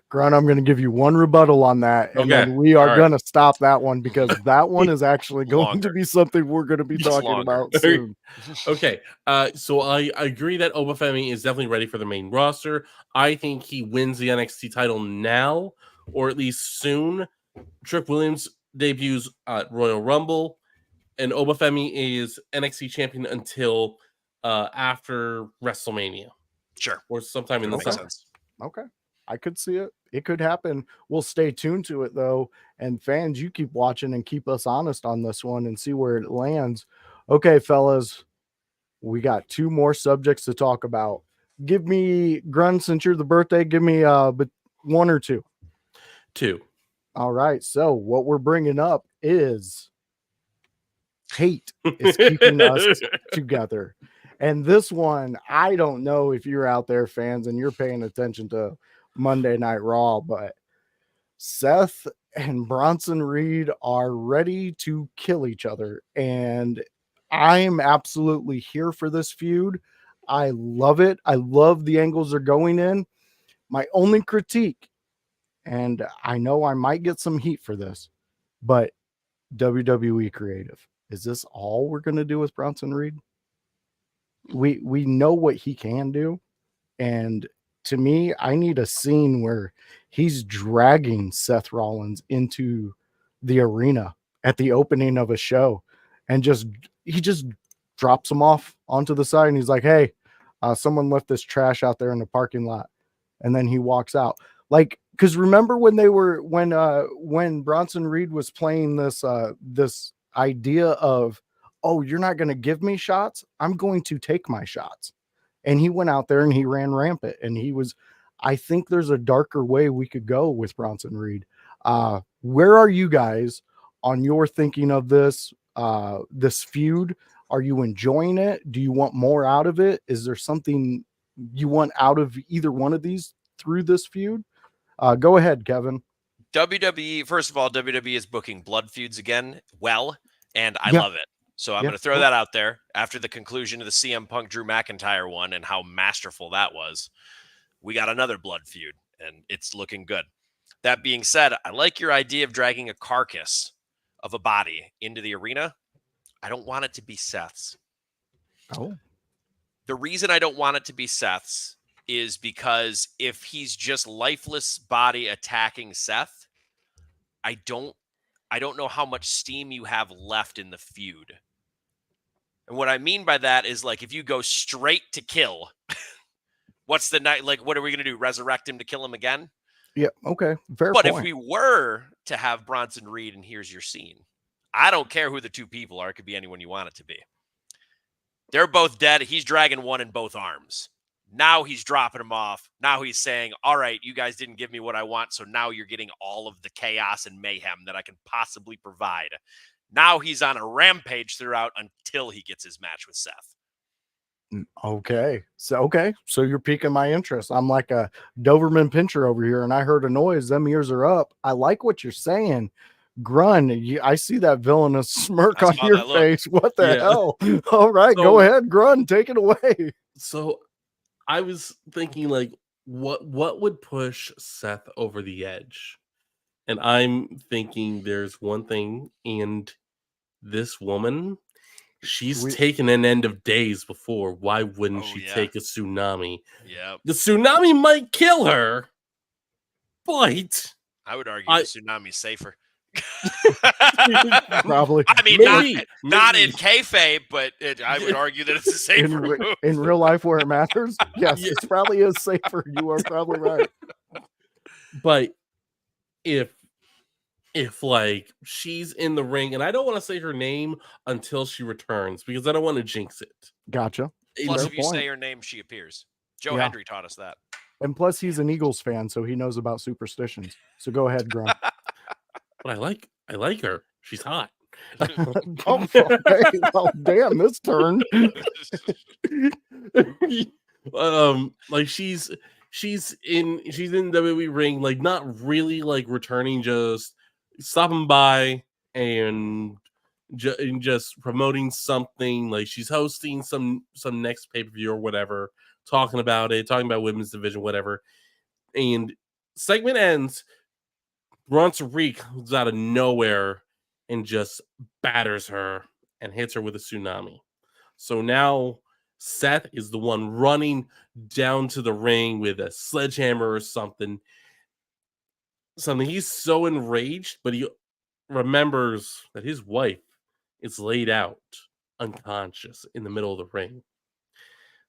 Grunt, I'm going to give you one rebuttal on that, and then we are going to stop that one, because that one is actually going to be something we're going to be talking about soon. Okay, so I agree that Oba Femi is definitely ready for the main roster. I think he wins the NXT title now, or at least soon. Trick Williams debuts at Royal Rumble, and Oba Femi is NXT champion until after WrestleMania. Sure. Or sometime in the summer. Okay. I could see it. It could happen. We'll stay tuned to it, though. And fans, you keep watching and keep us honest on this one and see where it lands. Okay, fellas, we got 2 more subjects to talk about. Give me, Grun, since you're the birthday, give me but 1 or 2. 2. All right. So what we're bringing up is hate is keeping us together. And this one, I don't know if you're out there, fans, and you're paying attention to Monday Night Raw, but Seth and Bronson Reed are ready to kill each other, and I am absolutely here for this feud. I love it. I love the angles they're going in. My only critique, and I know I might get some heat for this, but WWE creative, is this all we're going to do with Bronson Reed? We know what he can do, and to me, I need a scene where he's dragging Seth Rollins into the arena at the opening of a show, and he just drops him off onto the side, and he's like, "Hey, someone left this trash out there in the parking lot," and then he walks out. Like, because remember when Bronson Reed was playing this idea of, oh, you're not going to give me shots, I'm going to take my shots. And he went out there and he ran rampant, and I think there's a darker way we could go with Bronson Reed. Where are you guys on your thinking of this feud? Are you enjoying it? Do you want more out of it? Is there something you want out of either one of these through this feud? Go ahead, Kevin. WWE, first of all, WWE is booking blood feuds again well, and I Yeah. love it. So I'm Yeah. going to throw that out there after the conclusion of the CM Punk Drew McIntyre one and how masterful that was. We got another blood feud, and it's looking good. That being said, I like your idea of dragging a carcass of a body into the arena. I don't want it to be Seth's. Oh, The reason I don't want it to be Seth's is because if he's just lifeless body attacking Seth, I don't know how much steam you have left in the feud. And what I mean by that is, like, if you go straight to kill, what's the night? Like, what are we going to do? Resurrect him to kill him again? yeah. Okay. Fair But point. if we were to have Bronson Reed and here's your scene, I don't care who the two people are. It could be anyone you want it to be. They're both dead. He's dragging one in both arms. Now he's dropping him off. Now he's saying, all right, you guys didn't give me what I want, so now you're getting all of the chaos and mayhem that I can possibly provide. Now he's on a rampage throughout until he gets his match with Seth. Okay. So you're piquing my interest. I'm like a Doberman pincher over here, and I heard a noise. Them ears are up. I like what you're saying. Grun, I see that villainous smirk I on saw your that look. face. What the Yeah. hell? All right, So- go ahead, Grun, take it away. So I was thinking, like, what would push Seth over the edge? And I'm thinking there's one thing, and this woman, she's taken an end of days before. Why wouldn't Oh, she yeah. take a tsunami? Yeah, The tsunami might kill her, but I would argue I- the tsunami's safer. Probably I mean, Maybe, not in maybe. kayfabe, but I would argue that it's a safer move. in real life where it matters. Yes, Yeah. it's probably is safer. You are probably right. But if like she's in the ring, and I don't want to say her name until she returns because I don't want to jinx it. Gotcha. Plus, Fair if you point. say her name, she appears. Joe Yeah. Hendry taught us that. And plus, he's an Eagles fan, so he knows about superstitions. So go ahead, Grun. But I like her. She's hot. Oh, okay. Well, damn, this turned. Like she's in WWE ring, like not really like returning, just stopping by and just promoting something. Like she's hosting some next pay-per-view or whatever, talking about women's division, whatever. And segment ends. Bronson Reed comes out of nowhere and just batters her and hits her with a tsunami. So now Seth is the one running down to the ring with a sledgehammer or something. He's so enraged, but he remembers that his wife is laid out unconscious in the middle of the ring.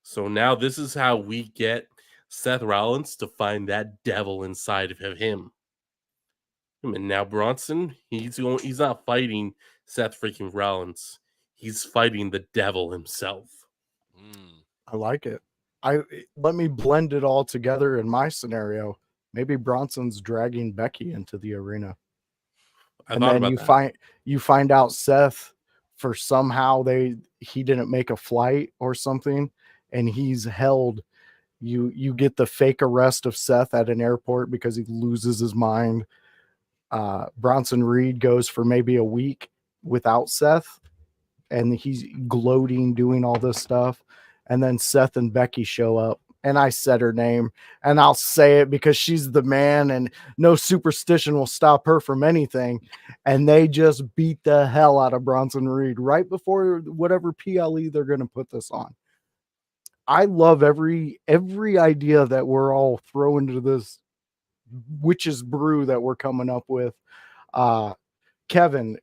So now this is how we get Seth Rollins to find that devil inside of him. And now Bronson, he's not fighting Seth freaking Rollins. He's fighting the devil himself. I like it. Let me blend it all together in my scenario. Maybe Bronson's dragging Becky into the arena. And then you find out Seth, for somehow he didn't make a flight or something, and he's held. You get the fake arrest of Seth at an airport because he loses his mind. Bronson Reed goes for maybe a week without Seth, and he's gloating, doing all this stuff. And then Seth and Becky show up, and I said her name, and I'll say it because she's the man, and no superstition will stop her from anything. And they just beat the hell out of Bronson Reed right before whatever PLE they're going to put this on. I love every idea that we're all throwing to this witch's brew that we're coming up with. Kevin,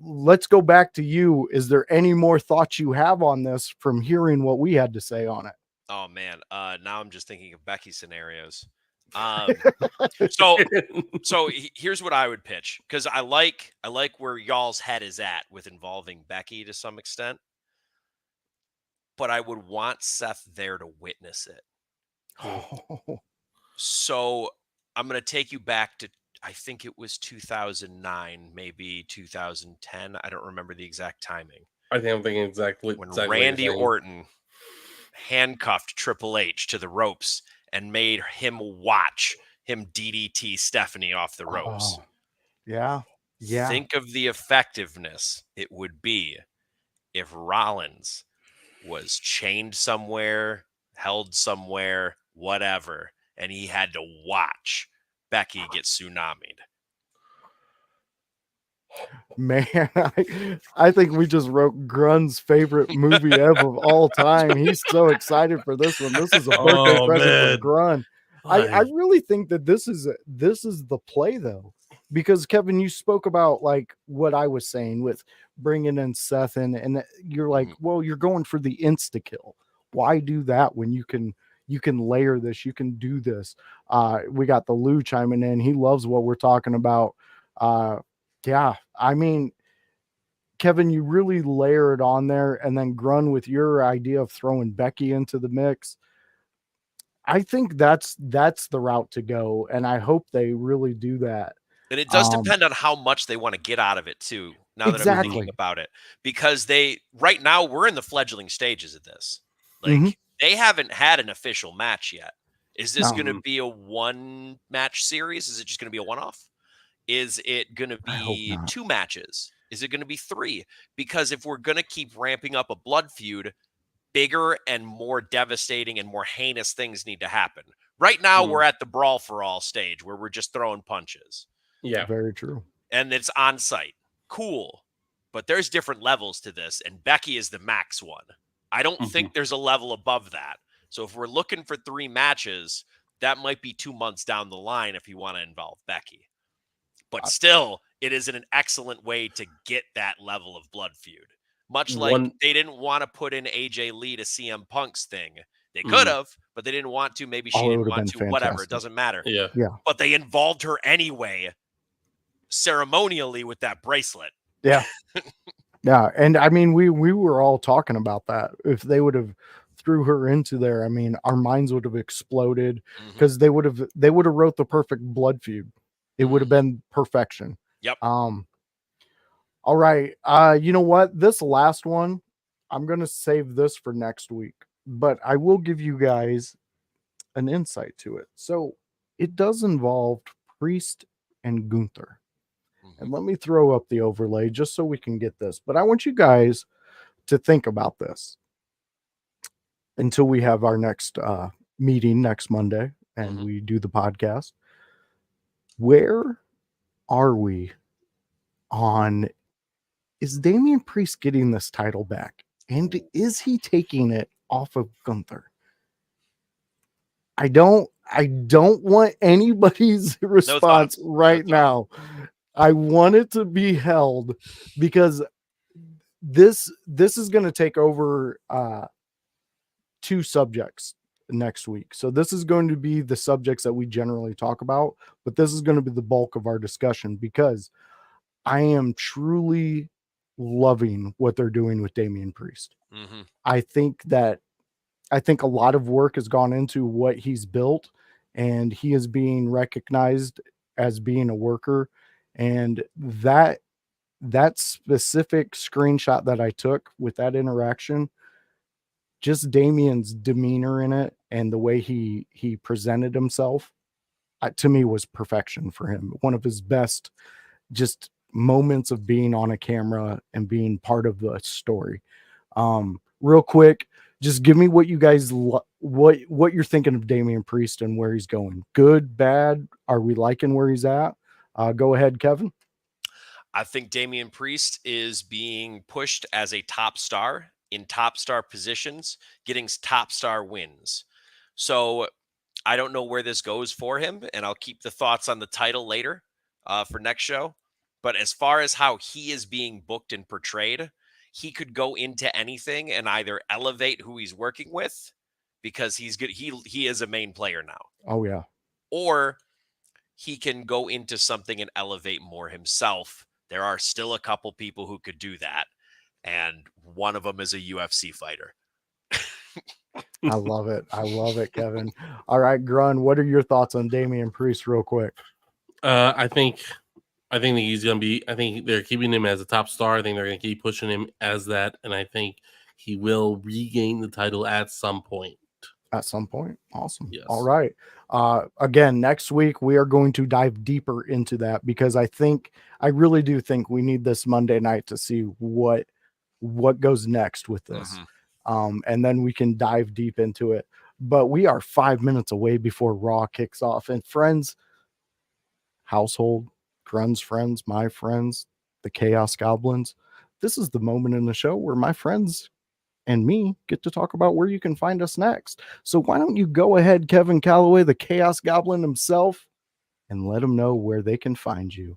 let's go back to you. Is there any more thoughts you have on this from hearing what we had to say on it? Oh man, now I'm just thinking of Becky scenarios. So here's what I would pitch, because I like where y'all's head is at with involving Becky to some extent, but I would want Seth there to witness it. So I'm going to take you back to, I think it was 2009, maybe 2010. I don't remember the exact timing. I think I'm thinking exactly When what you're Randy saying. Orton handcuffed Triple H to the ropes and made him watch him DDT Stephanie off the ropes. Oh, yeah. Yeah. Think of the effectiveness it would be if Rollins was chained somewhere, held somewhere, whatever, and he had to watch Becky get tsunami'd. Man, I think we just wrote Grun's favorite movie ever of all time. He's so excited for this one. This is a birthday present for Grun. I really think that this is the play, though, because Kevin, you spoke about like what I was saying with bringing in Seth, and you're like, well, you're going for the insta kill. Why do that when you can layer this? You can do this. We got the Lou chiming in. He loves what we're talking about. Yeah, I mean, Kevin, you really layer it on there, and then Grun with your idea of throwing Becky into the mix. I think that's the route to go, and I hope they really do that. And it does depend on how much they want to get out of it too. Now that I'm thinking about it, because right now we're in the fledgling stages of this. Like they haven't had an official match yet. Is this going to be a one match series? Is it just going to be a one-off? Is it going to be 2 matches? Is it going to be 3? Because if we're going to keep ramping up a blood feud, bigger and more devastating and more heinous things need to happen. Right now, we're at the brawl for all stage where we're just throwing punches. Yeah, very true. And it's on site. Cool. But there's different levels to this, and Becky is the max one. I don't think there's a level above that. So if we're looking for 3 matches, that might be 2 months down the line if you want to involve Becky. But still, it is an excellent way to get that level of blood feud. Much like they didn't want to put in AJ Lee to CM Punk's thing. They could have, but they didn't want to. Maybe she didn't want to. Fantastic. Whatever. It doesn't matter. Yeah. But they involved her anyway, ceremonially, with that bracelet. Yeah. Yeah. And I mean, we were all talking about that. If they would have threw her into there, I mean, our minds would have exploded, because they would have wrote the perfect blood feud. It would have been perfection. Yep. All right. You know what? This last one, I'm going to save this for next week, but I will give you guys an insight to it. So it does involve Priest and Gunther. And let me throw up the overlay just so we can get this. But I want you guys to think about this until we have our next meeting next Monday and we do the podcast. Where are we on, is Damian Priest getting this title back? And is he taking it off of Gunther? I don't want anybody's response right now. I want it to be held, because this is going to take over 2 subjects next week. So this is going to be the subjects that we generally talk about, but this is going to be the bulk of our discussion, because I am truly loving what they're doing with Damian Priest. I think a lot of work has gone into what he's built, and he is being recognized as being a worker. And that specific screenshot that I took with that interaction, just Damian's demeanor in it and the way he presented himself, to me, was perfection for him. One of his best just moments of being on a camera and being part of the story. Real quick, just give me what you guys what you're thinking of Damian Priest and where he's going. Good, bad? Are we liking where he's at? Go ahead, Kevin. I think Damian Priest is being pushed as a top star, in top star positions, getting top star wins. So I don't know where this goes for him, and I'll keep the thoughts on the title later for next show. But as far as how he is being booked and portrayed, he could go into anything and either elevate who he's working with because he's good. He is a main player now. Oh yeah. Or he can go into something and elevate more himself. There are still a couple people who could do that, and one of them is a UFC fighter. I love it. I love it, Kevin. All right, Grun, what are your thoughts on Damian Priest real quick? I think he's gonna be. I think they're keeping him as a top star. I think they're gonna keep pushing him as that, and I think he will regain the title at some point. At some point. Awesome. Yes. All right. Again, next week we are going to dive deeper into that because I really do think we need this Monday night to see what goes next with this. And then we can dive deep into it. But we are 5 minutes away before Raw kicks off. And friends, household, Grun's friends, my friends, the Chaos Goblins, this is the moment in the show where my friends and me get to talk about where you can find us next. So why don't you go ahead, Kevin Calloway, the Chaos Goblin himself, and let them know where they can find you.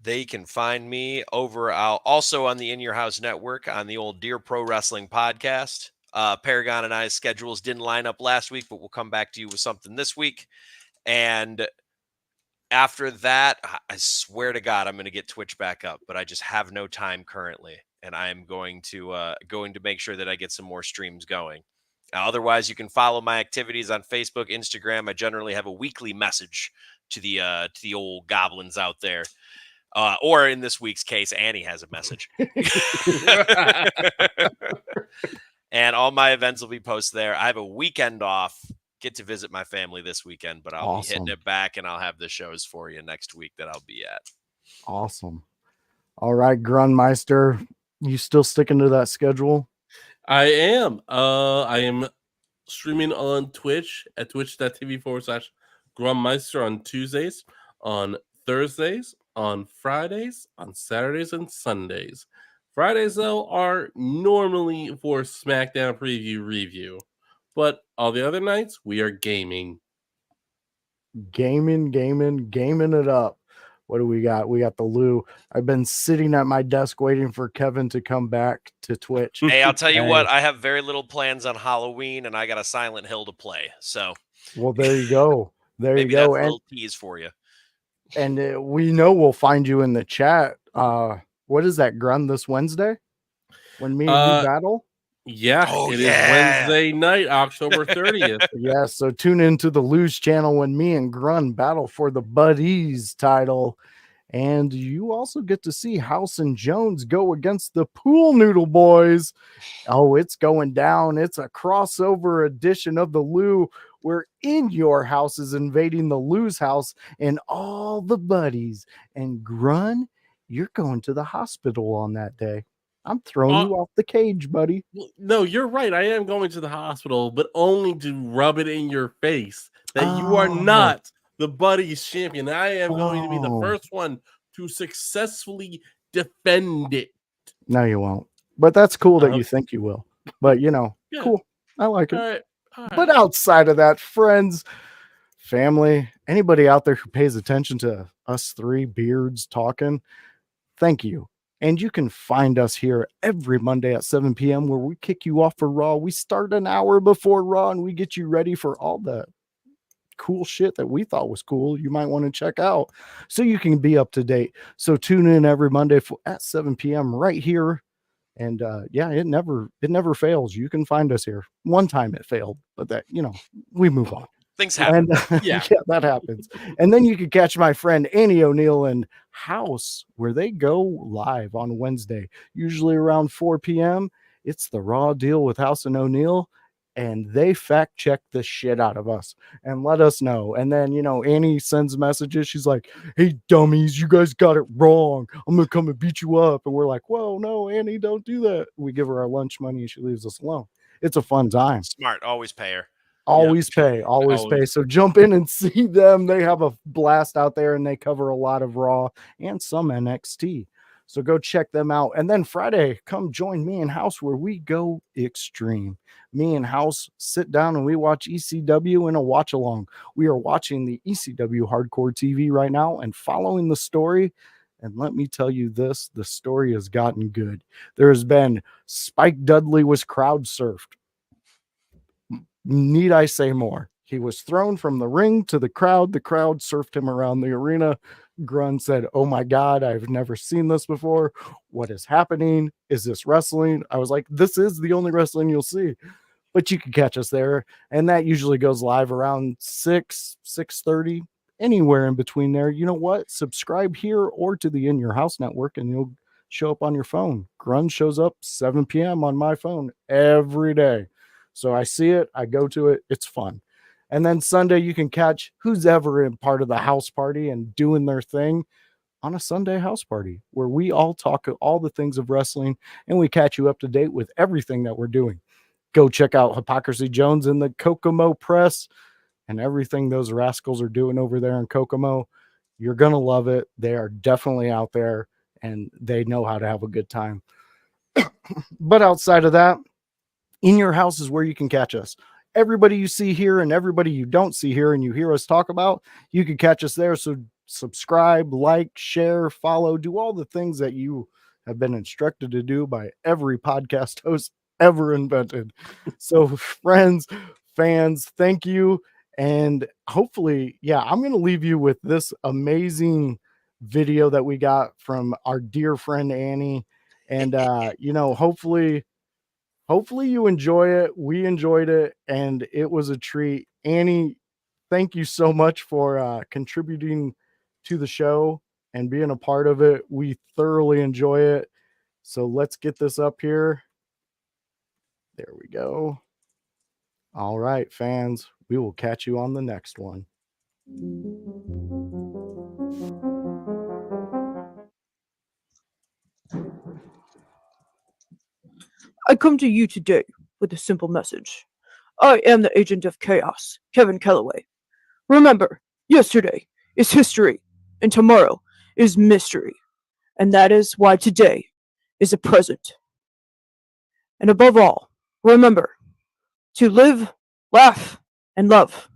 They can find me over also on the In Your House Network on the old Dear Pro Wrestling podcast. Paragon and I's schedules didn't line up last week, but we'll come back to you with something this week. And after that, I swear to God, I'm going to get Twitch back up, but I just have no time currently. And I'm going to make sure that I get some more streams going. Otherwise, you can follow my activities on Facebook, Instagram. I generally have a weekly message to the old goblins out there. Or in this week's case, Annie has a message. And all my events will be posted there. I have a weekend off. Get to visit my family this weekend, but I'll be hitting it back, and I'll have the shows for you next week that I'll be at. Awesome. All right, GRUNMEISTER, you still sticking to that schedule? I am. I am streaming on Twitch at twitch.tv/GRUNMEISTER on Tuesdays, on Thursdays, on Fridays, on Saturdays, and Sundays. Fridays, though, are normally for SmackDown preview review. But all the other nights, we are gaming. Gaming it up. What do we got? We got the Lou. I've been sitting at my desk waiting for Kevin to come back to Twitch. Hey, I'll tell you what, I have very little plans on Halloween, and I got a Silent Hill to play. So, well, there you go. There you go. That's a little tease for you. And we know we'll find you in the chat. What is that, Grun, this Wednesday? When me and you battle? Yeah, it is Wednesday night, October 30th. Yeah, so tune into the Lose channel when me and Grun battle for the Buddies title. And you also get to see House and Jones go against the Pool Noodle Boys. Oh, it's going down. It's a crossover edition of the Lou where In Your House is invading the Lou's house and all the buddies. And Grun, you're going to the hospital on that day. I'm throwing you off the cage, buddy. No, you're right. I am going to the hospital, but only to rub it in your face that you are not the Buddies champion. I am going to be the first one to successfully defend it. No, you won't. But that's cool that you think you will. But, cool. I like it. All right. But outside of that, friends, family, anybody out there who pays attention to us three beards talking, thank you. And you can find us here every Monday at 7 p.m. where we kick you off for Raw. We start an hour before Raw and we get you ready for all the cool shit that we thought was cool you might want to check out so you can be up to date. So tune in every Monday at 7 p.m. right here. And it never fails. You can find us here. One time it failed, but that, we move on. Things happen. And, yeah, that happens. And then you can catch my friend Annie O'Neill in House, where they go live on Wednesday, usually around 4 p.m. It's the Raw Deal with House and O'Neill, and they fact check the shit out of us and let us know. And then, Annie sends messages. She's like, "Hey, dummies, you guys got it wrong. I'm going to come and beat you up." And we're like, "Whoa, no, Annie, don't do that." We give her our lunch money and she leaves us alone. It's a fun time. Smart. Always pay her. Always pay. So jump in and see them. They have a blast out there and they cover a lot of Raw and some NXT. So go check them out. And then Friday, come join me and House where we go extreme. Me and House sit down and we watch ECW in a watch along. We are watching the ECW Hardcore TV right now and following the story. And let me tell you this, the story has gotten good. There has been Spike Dudley was crowd surfed. Need I say more? He was thrown from the ring to the crowd. The crowd surfed him around the arena. Grun said, "Oh my God, I've never seen this before. What is happening? Is this wrestling?" I was like, this is the only wrestling you'll see. But you can catch us there. And that usually goes live around 6:30, anywhere in between there. You know what? Subscribe here or to the In Your House network and you'll show up on your phone. Grun shows up 7 p.m. on my phone every day. So I see it, I go to it, it's fun. And then Sunday, you can catch who's ever in part of the house party and doing their thing on a Sunday house party where we all talk all the things of wrestling and we catch you up to date with everything that we're doing. Go check out Hypocrisy Jones in the Kokomo Press and everything those rascals are doing over there in Kokomo. You're going to love it. They are definitely out there and they know how to have a good time. But outside of that, In Your House is where you can catch us. Everybody you see here and everybody you don't see here and you hear us talk about, you can catch us there. So subscribe, like, share, follow, do all the things that you have been instructed to do by every podcast host ever invented. So friends, fans, thank you. And hopefully, yeah, I'm going to leave you with this amazing video that we got from our dear friend Annie. And, hopefully you enjoy it. We enjoyed it and it was a treat. Annie, thank you so much for contributing to the show and being a part of it. We thoroughly enjoy it. So let's get this up here. There we go. All right, fans, we will catch you on the next one. I come to you today with a simple message. I am the agent of chaos, Kevin Kellaway. Remember, yesterday is history, and tomorrow is mystery. And that is why today is a present. And above all, remember to live, laugh, and love.